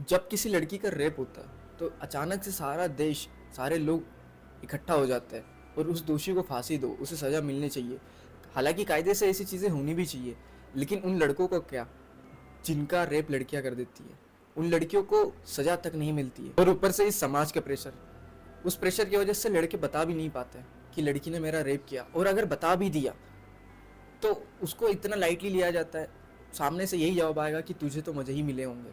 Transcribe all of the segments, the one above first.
जब किसी लड़की का रेप होता है तो अचानक से सारा देश, सारे लोग इकट्ठा हो जाते हैं और उस दोषी को फांसी दो, उसे सज़ा मिलनी चाहिए। हालांकि कायदे से ऐसी चीज़ें होनी भी चाहिए, लेकिन उन लड़कों को क्या, जिनका रेप लड़कियां कर देती है, उन लड़कियों को सज़ा तक नहीं मिलती है। और ऊपर से इस समाज का प्रेशर, उस प्रेशर की वजह से लड़के बता भी नहीं पाते कि लड़की ने मेरा रेप किया, और अगर बता भी दिया तो उसको इतना लाइटली लिया जाता है। सामने से यही जवाब आएगा कि तुझे तो मज़े ही मिले होंगे।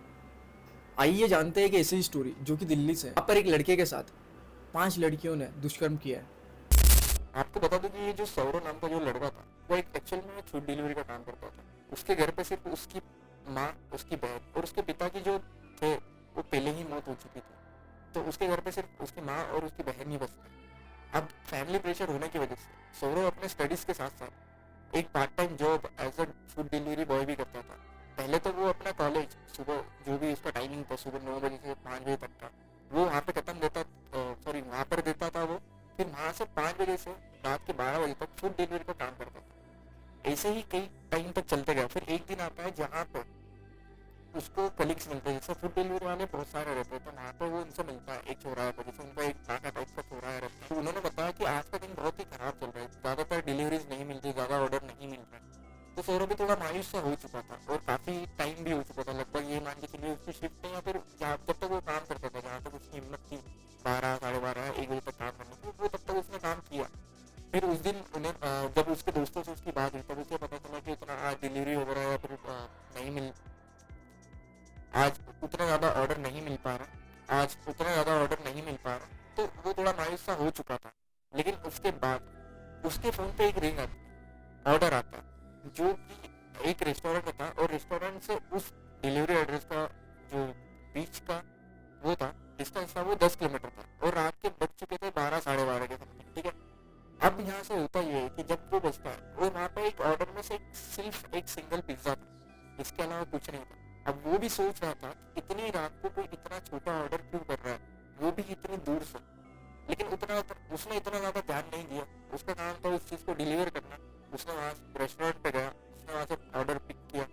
आइए जानते हैं कि ऐसी स्टोरी जो कि दिल्ली से है। यहाँ पर एक लड़के के साथ 5 लड़कियों ने दुष्कर्म किया है। आपको बता दूं कि ये जो सौरव नाम का जो लड़का था, वो एक एक्चुअल में फूड डिलीवरी का काम करता था। उसके घर पे सिर्फ उसकी माँ, उसकी बहन और उसके पिता की जो थे वो पहले ही मौत हो चुकी थी। तो उसके घर पे सिर्फ उसकी माँ और उसकी बहन ही बचती। अब फैमिली प्रेशर होने की वजह से सौरव अपने स्टडीज के साथ साथ एक part time job as a food delivery boy भी करता था। पहले तो वो अपना कॉलेज सुबह, जो भी उसका टाइमिंग था सुबह 9 बजे से 5 बजे तक का, वो वहाँ पे खत्म देता, सॉरी वहाँ पर देता था वो। फिर वहाँ से 5 बजे से रात के 12 बजे तक फूड डिलीवरी का काम करता था। ऐसे ही कई टाइम तक चलते गया। फिर एक दिन आता है जहाँ पर उसको कलीग्स मिलते हैं, जैसे फूड डिलीवरी वाले बहुत सारे रहते हैं, तो वहाँ पर वो उनसे मिलता है एक चौराहे पर, जैसे उनका एक काका टाइप का चौराहा रहता है। तो उन्होंने बताया कि आज का दिन बहुत ही खराब चल रहा है, ज़्यादातर डिलीवरीज नहीं मिलती, ज़्यादा ऑर्डर नहीं मिल रहा है। तो सौरभ भी थोड़ा मायूस सा हो चुका था और काफ़ी टाइम भी हो चुका था, लगभग ये मान के चलिए उसकी शिफ्ट या फिर जब तक वो काम करता था, जहाँ तक उसकी हिम्मत थी 12, 12:30, 1 बजे तक काम करने की, वो तब तक उसने काम किया। फिर उस दिन उन्हें जब उसके दोस्तों से उसकी बात हुई तब उसे पता चला कि उतना आज डिलीवरी वगैरह या फिर नहीं मिल, आज उतना ज़्यादा ऑर्डर नहीं मिल पा रहा, आज उतना ज़्यादा ऑर्डर नहीं मिल पा रहा। तो वो थोड़ा मायूस सा हो चुका था। लेकिन उसके बाद उसके फ़ोन पे एक रिंग आता, ऑर्डर आता, जो कि एक रेस्टोरेंट था, और रेस्टोरेंट से उस डिलीवरी एड्रेस का जो बीच का वो था, डिस्टेंस था, वो 10 किलोमीटर था, और रात के बज चुके थे 12, 12:30 के समथिंग। ठीक है। अब यहाँ से होता ये है कि जब वो बचता है, और वहाँ पे एक ऑर्डर में से सिर्फ एक सिंगल पिज्ज़ा था, इसके अलावा कुछ नहीं था। अब वो भी सोच रहा था कि इतनी रात को कोई इतना छोटा ऑर्डर क्यों कर रहा है, वो भी इतनी दूर से। लेकिन उसने इतना ज़्यादा ध्यान नहीं दिया, उसका काम था उस चीज़ को डिलीवर करना। उसने वहाँ रेस्टोरेंट पे गया, उसने वहाँ से ऑर्डर पिक किया,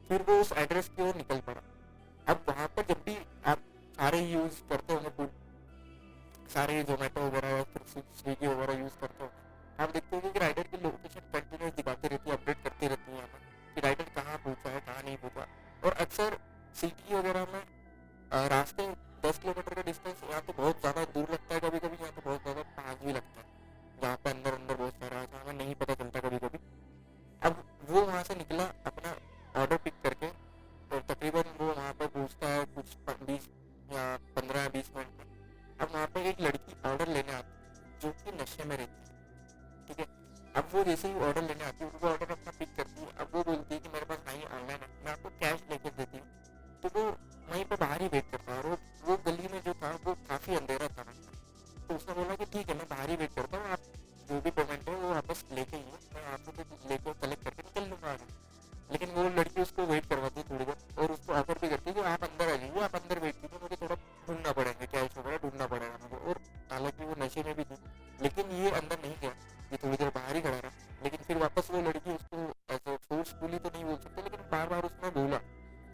फिर वो उस एड्रेस की ओर निकल पड़ा। अब वहाँ पर जब भी आप सारे यूज़ करते होंगे फूड, सारे जोमेटो वगैरह या फिर स्विगी वगैरह यूज़ करते हो, आप देखते हो कि राइडर की लोकेशन कंटिन्यूस दिखाती रहती है, अपडेट करती रहती है यहाँ पर कि राइडर कहाँ पहुँचा है, कहाँ नहीं पहुँचा। और अक्सर सिटी वगैरह में रास्ते 10 किलोमीटर का डिस्टेंस यहाँ तो बहुत ज़्यादा दूर लगता है, कभी कभी यहाँ तो बहुत ज़्यादा पास भी लगता है, जहाँ पे अंदर अंदर बहुत सारा है, हमें नहीं पता चलता कभी कभी। अब वो वहाँ से निकला अपना ऑर्डर पिक करके, और तकरीबन वो वहाँ पर पहुँचता है कुछ 20 या 15 या 20 मिनट में। अब वहाँ पर एक लड़की ऑर्डर लेने आती है जो कि नशे में रहती है। ठीक है। अब वो जैसे ही ऑर्डर लेने आती है, वो ऑर्डर अपना पिक करती है। अब वो बोलती है कि मेरे पास नहीं ऑनलाइन है, मैं आपको कैश लेके देती हूँ। तो वो वहीं पर बाहर ही वेट करता है, और वो गली में जो था वो काफ़ी अंधेरा था रास्ता। तो उसने बोला कि ठीक है, मैं बाहर ही वेट करता हूँ, आप जो भी पेमेंट है वो वापस लेके ही है, मैं आपको तो लेके कलेक्ट करके निकल लूँगा आगे। लेकिन वो लड़की उसको वेट करवाती है थोड़ी देर, और उसको ऑफर भी करती है कि आप अंदर आ जाइए, आप अंदर वेट कीजिए, मुझे थोड़ा ढूंढना पड़ेगा, कैश वगैरह ढूंढना पड़ेगा मुझे। और हालांकि वो नशे में भी थी, लेकिन ये अंदर नहीं गया, ये थोड़ी देर बाहर ही खड़ा रहा। लेकिन फिर वापस वो लड़की उसको ऐसे फोर्सफुली तो नहीं बोल सकते, लेकिन बार बार उसने बोला।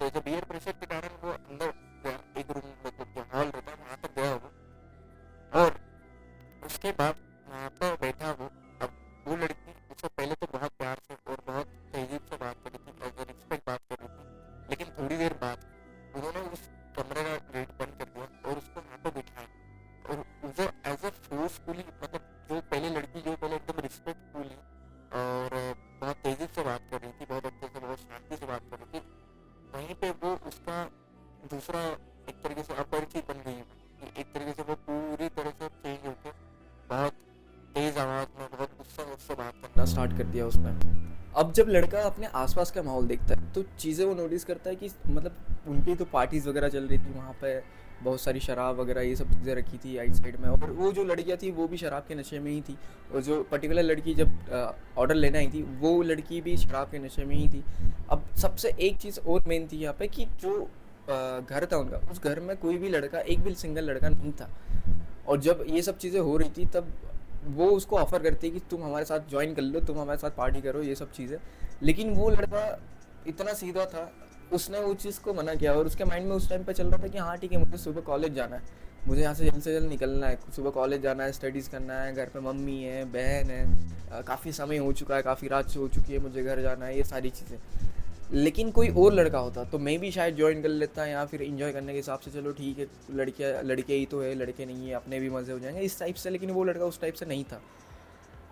तो जब बियर प्रेशर के कारण वो अंदर गया, एक रूम मतलब जो हॉल रहता है वहाँ तक गया वो, और उसके बाद वहाँ पर बैठा वो। अब वो लड़की उससे पहले तो बहुत प्यार से और बहुत तहजीब से बात कर रही थी, एज ए रिस्पेक्ट बात कर रही थी। लेकिन थोड़ी देर बाद उन्होंने उस कमरे का गेट बंद कर दिया और उसको वहाँ पर बिठाया, और उसे एज ए फोर्सफुली, मतलब जो पहले लड़की जो पहले एकदम रिस्पेक्टफुली और बहुत तेजी से बात कर रही थी, बहुत अच्छे से, बहुत शांति से बात कर रही थी, वहीं पे वो उसका दूसरा एक तरीके से अपरिचित बन गई है। एक तरीके से वो पूरी तरह से चेंज होकर बहुत तेज आवाज में, बहुत गुस्सा गुस्सा बात करना स्टार्ट कर दिया उसने। अब जब लड़का अपने आसपास का माहौल देखता है तो चीज़ें वो नोटिस करता है कि मतलब उनकी तो पार्टीज़ वगैरह चल रही थी वहाँ पे, बहुत सारी शराब वगैरह ये सब चीज़ें रखी थी आइट साइड में, और वो जो लड़कियाँ थी वो भी शराब के नशे में ही थी। और जो पर्टिकुलर लड़की जब ऑर्डर लेने आई थी वो लड़की भी शराब के नशे में ही थी। अब सबसे एक चीज़ और मेन थी यहाँ पे कि जो घर था उनका, उस घर में कोई भी लड़का, एक भी सिंगल लड़का नहीं था। और जब ये सब चीज़ें हो रही थी तब वो उसको ऑफ़र करती है कि तुम हमारे साथ ज्वाइन कर लो, तुम हमारे साथ पार्टी करो, ये सब चीज़ें। लेकिन वो लड़का इतना सीधा था, उसने वो चीज़ को मना किया और उसके माइंड में उस टाइम पे चल रहा था कि हाँ ठीक है, मुझे सुबह कॉलेज जाना है, मुझे यहाँ से जल्द निकलना है, सुबह कॉलेज जाना है, स्टडीज़ करना है, घर पे मम्मी है, बहन है, काफ़ी समय हो चुका है, काफ़ी रात हो चुकी है, मुझे घर जाना है, ये सारी चीज़ें। लेकिन कोई और लड़का होता तो मैं भी शायद ज्वाइन कर लेता, या फिर इंजॉय करने के हिसाब से चलो ठीक है, लड़कियाँ लड़के ही तो है, लड़के नहीं है, अपने भी मज़े हो जाएंगे इस टाइप से। लेकिन वो लड़का उस टाइप से नहीं था।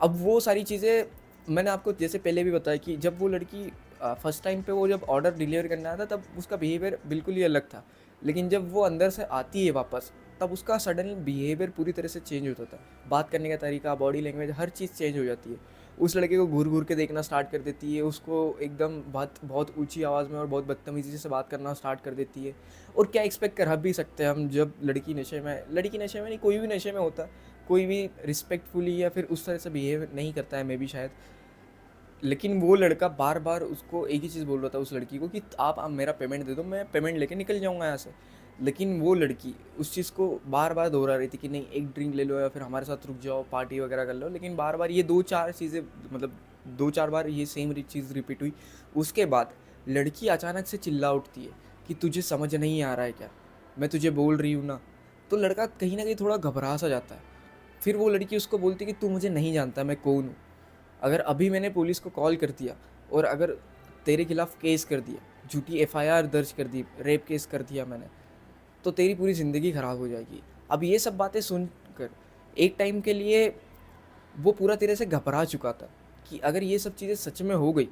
अब वो सारी चीज़ें मैंने आपको जैसे पहले भी बताया कि जब वो लड़की फर्स्ट टाइम पे वो जब ऑर्डर डिलीवर करने आया था, तब उसका बिहेवियर बिल्कुल ही अलग था। लेकिन जब वो अंदर से आती है वापस, तब उसका सडन बिहेवियर पूरी तरह से चेंज होता था। बात करने का तरीका, बॉडी लैंग्वेज, हर चीज़ चेंज हो जाती है। उस लड़के को घूर घूर के देखना स्टार्ट कर देती है, उसको एकदम बात बहुत ऊंची आवाज़ में और बहुत बदतमीज़ी से बात करना स्टार्ट कर देती है। और क्या एक्सपेक्ट कर भी सकते हैं हम, जब लड़की नशे में नहीं, कोई भी नशे में होता है, कोई भी रिस्पेक्टफुली या फिर उस तरह से बिहेव नहीं करता है, मे बी शायद। लेकिन वो लड़का बार बार उसको एक ही चीज़ बोल रहा था उस लड़की को कि आप मेरा पेमेंट दे दो, मैं पेमेंट लेके निकल जाऊंगा यहाँ से। लेकिन वो लड़की उस चीज़ को बार बार दोहरा रही थी कि नहीं, एक ड्रिंक ले लो या फिर हमारे साथ रुक जाओ, पार्टी वगैरह कर लो। लेकिन बार बार ये दो चार चीज़ें, मतलब दो चार बार ये सेम चीज़ रिपीट हुई। उसके बाद लड़की अचानक से चिल्ला उठती है कि तुझे समझ नहीं आ रहा है क्या, मैं तुझे बोल रही हूँ ना। तो लड़का कहीं ना कहीं थोड़ा घबरा सा जाता है। फिर वो लड़की उसको बोलती है कि तू मुझे नहीं जानता, मैं कौन हूँ। अगर अभी मैंने पुलिस को कॉल कर दिया और अगर तेरे खिलाफ केस कर दिया, झूठी एफआईआर दर्ज कर दी, रेप केस कर दिया मैंने, तो तेरी पूरी ज़िंदगी ख़राब हो जाएगी। अब ये सब बातें सुनकर एक टाइम के लिए वो पूरा तरह से घबरा चुका था कि अगर ये सब चीज़ें सच में हो गई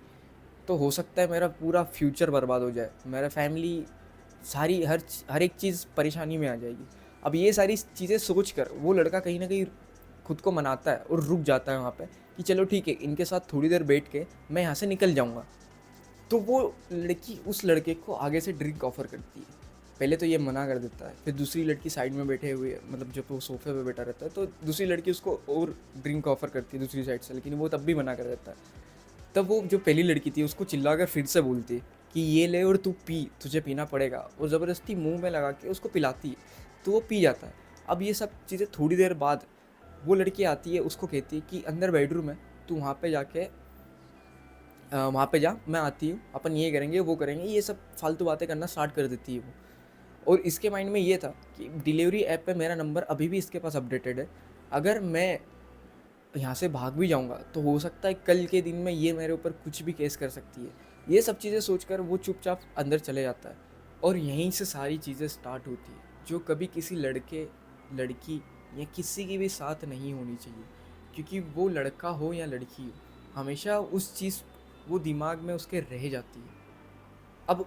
तो हो सकता है मेरा पूरा फ्यूचर बर्बाद हो जाए, मेरा फैमिली सारी हर एक चीज़ परेशानी में आ जाएगी। अब ये सारी चीज़ें सोच कर वो लड़का कहीं ना कहीं खुद को मनाता है और रुक जाता है वहाँ पे कि चलो ठीक है, इनके साथ थोड़ी देर बैठ के मैं यहाँ से निकल जाऊँगा। तो वो लड़की उस लड़के को आगे से ड्रिंक ऑफर करती है। पहले तो ये मना कर देता है, फिर दूसरी लड़की साइड में बैठे हुए, मतलब जब वो सोफे पे बैठा रहता है तो दूसरी लड़की उसको और ड्रिंक ऑफर करती है दूसरी साइड से, लेकिन वो तब भी मना कर देता है। तब वो जो पहली लड़की थी उसको चिल्लाकर फिर से बोलती है कि ये ले और तू पी, तुझे पीना पड़ेगा, और ज़बरदस्ती मुंह में लगा के उसको पिलाती है, तो वो पी जाता है। अब ये सब चीज़ें थोड़ी देर बाद वो लड़की आती है, उसको कहती है कि अंदर बेडरूम है, तू वहाँ पे जाके वहाँ पे जा, मैं आती हूँ, अपन ये करेंगे वो करेंगे, ये सब फालतू बातें करना स्टार्ट कर देती है वो। और इसके माइंड में ये था कि डिलीवरी ऐप पे मेरा नंबर अभी भी इसके पास अपडेटेड है, अगर मैं यहाँ से भाग भी जाऊँगा तो हो सकता है कल के दिन में ये मेरे ऊपर कुछ भी केस कर सकती है। ये सब चीज़ें सोचकर वो चुपचाप अंदर चले जाता है। और यहीं से सारी चीज़ें स्टार्ट होती है, जो कभी किसी लड़के, लड़की या किसी के भी साथ नहीं होनी चाहिए। क्योंकि वो लड़का हो या लड़की हो, हमेशा उस चीज़ वो दिमाग में उसके रह जाती है। अब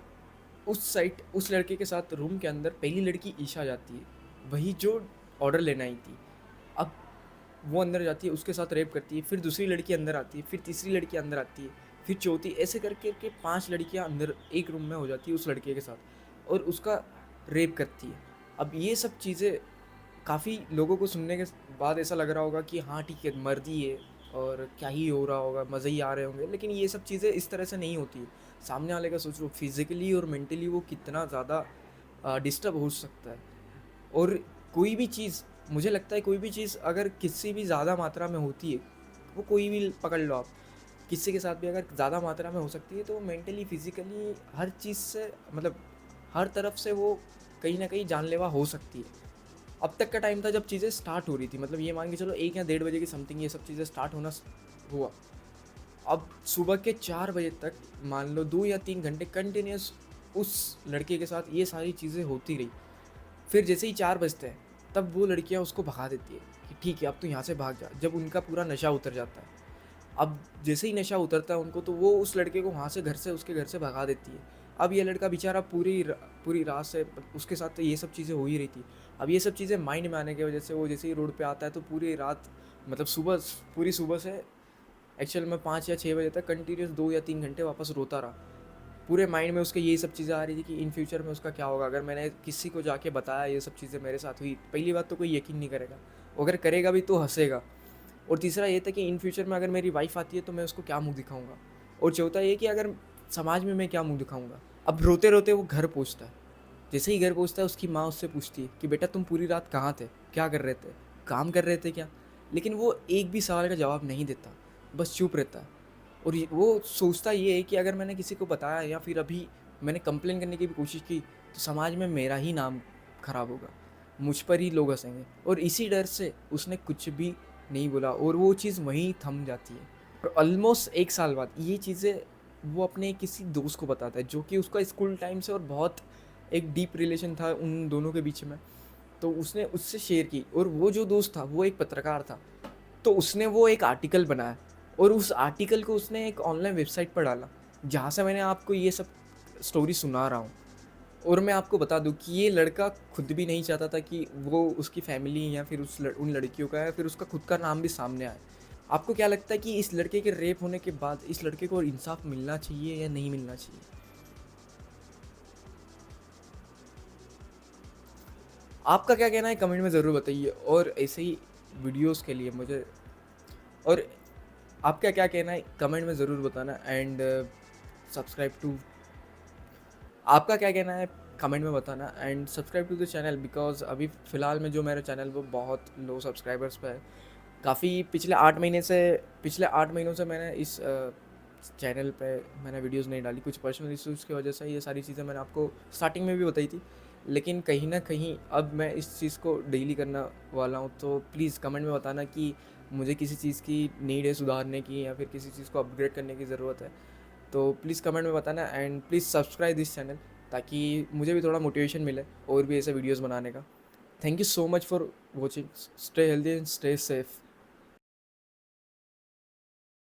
उस लड़के के साथ रूम के अंदर पहली लड़की ईशा जाती है, वही जो ऑर्डर लेना आई थी। अब वो अंदर जाती है, उसके साथ रेप करती है, फिर दूसरी लड़की अंदर आती है, फिर तीसरी लड़की अंदर आती है, फिर चौथी, ऐसे करके के 5 लड़कियां अंदर एक रूम में हो जाती है उस लड़के के साथ, और उसका रेप करती है। अब ये सब चीज़ें काफ़ी लोगों को सुनने के बाद ऐसा लग रहा होगा कि हाँ ठीक है, मर्दी है और क्या ही हो रहा होगा, मज़े ही आ रहे होंगे। लेकिन ये सब चीज़ें इस तरह से नहीं होती है। सामने वाले का सोच लो, फिज़िकली और मेंटली वो कितना ज़्यादा डिस्टर्ब हो सकता है। और कोई भी चीज़, मुझे लगता है कोई भी चीज़ अगर किसी भी ज़्यादा मात्रा में होती है, वो कोई भी पकड़ लो आप, किसी के साथ भी अगर ज़्यादा मात्रा में हो सकती है, तो मेंटली फिज़िकली हर चीज़ से, मतलब हर तरफ से वो कहीं ना कहीं जानलेवा हो सकती है। अब तक का टाइम था जब चीज़ें स्टार्ट हो रही थी, मतलब ये मान के चलो 1 या 1:30 बजे की समथिंग ये सब चीज़ें स्टार्ट होना हुआ। अब सुबह के 4 बजे तक मान लो 2 या 3 घंटे कंटिन्यूस उस लड़के के साथ ये सारी चीज़ें होती रही। फिर जैसे ही 4 बजते हैं, तब वो लड़कियां उसको भगा देती है कि ठीक है अब तो यहाँ से भाग जा, जब उनका पूरा नशा उतर जाता है। अब जैसे ही नशा उतरता है उनको, तो वो उस लड़के को वहाँ से उसके घर से भगा देती है। अब ये लड़का बेचारा पूरी रात से उसके साथ तो ये सब चीज़ें हो ही रही थी। अब ये सब चीज़ें माइंड में आने की वजह से वो जैसे ही रोड पे आता है तो पूरी रात, मतलब पूरी सुबह से एक्चुअल में 5 या 6 बजे तक कंटिन्यूस 2 या 3 घंटे वापस रोता रहा। पूरे माइंड में उसके यही सब चीज़ें आ रही थी कि इन फ्यूचर में उसका क्या होगा, अगर मैंने किसी को जाके बताया ये सब चीज़ें मेरे साथ हुई। पहली बात तो कोई यकीन नहीं करेगा, अगर करेगा भी तो हंसेगा। और तीसरा ये था कि इन फ्यूचर में अगर मेरी वाइफ आती है तो मैं उसको क्या मुंह दिखाऊंगा। और चौथा ये कि अगर समाज में मैं क्या मुंह दिखाऊंगा। अब रोते रोते वो घर पहुंचता है। जैसे ही घर पहुंचता है उसकी माँ उससे पूछती है कि बेटा तुम पूरी रात कहाँ थे, क्या कर रहे थे, काम कर रहे थे क्या। लेकिन वो एक भी सवाल का जवाब नहीं देता, बस चुप रहता है। और वो सोचता ये है कि अगर मैंने किसी को बताया या फिर अभी मैंने कंप्लेन करने की भी कोशिश की तो समाज में मेरा ही नाम खराब होगा, मुझ पर ही लोग हंसेंगे, और इसी डर से उसने कुछ भी नहीं बोला और वो चीज़ वहीं थम जाती है। और ऑलमोस्ट 1 साल बाद ये चीज़ें वो अपने किसी दोस्त को बताता है जो कि उसका स्कूल टाइम से और बहुत एक डीप रिलेशन था उन दोनों के बीच में। तो उसने उससे शेयर की, और वो जो दोस्त था वो एक पत्रकार था, तो उसने वो एक आर्टिकल बनाया और उस आर्टिकल को उसने एक ऑनलाइन वेबसाइट पर डाला, जहाँ से मैंने आपको ये सब स्टोरी सुना रहा हूँ। और मैं आपको बता दूँ कि ये लड़का खुद भी नहीं चाहता था कि वो उसकी फैमिली या फिर उन लड़कियों का या फिर उसका खुद का नाम भी सामने आए। आपको क्या लगता है कि इस लड़के के रेप होने के बाद इस लड़के को इंसाफ मिलना चाहिए या नहीं मिलना चाहिए? आपका क्या कहना है कमेंट में ज़रूर बताइए, और ऐसे ही वीडियोस के लिए मुझे, और आपका क्या कहना है कमेंट में ज़रूर बताना। एंड सब्सक्राइब टू, आपका क्या कहना है कमेंट में बताना, and subscribe to the channel, because अभी फ़िलहाल में जो मेरा चैनल वो बहुत लो सब्सक्राइबर्स पे है। काफ़ी पिछले 8 महीनों से मैंने इस चैनल पे मैंने वीडियोस नहीं डाली, कुछ पर्सनल इश्यूज़ की वजह से। ये सारी चीज़ें मैंने आपको स्टार्टिंग में भी बताई थी, लेकिन कहीं ना कहीं अब मैं इस चीज़ को डेली करने वाला हूँ। तो प्लीज़ कमेंट में बताना कि मुझे किसी चीज़ की नीड है सुधारने की, या फिर किसी चीज़ को अपग्रेड करने की ज़रूरत है। तो प्लीज़ कमेंट में बताना, and please subscribe this channel, ताकि मुझे भी थोड़ा मोटिवेशन मिले और भी ऐसे वीडियोस बनाने का। Thank you so much for watching. Stay healthy and stay safe.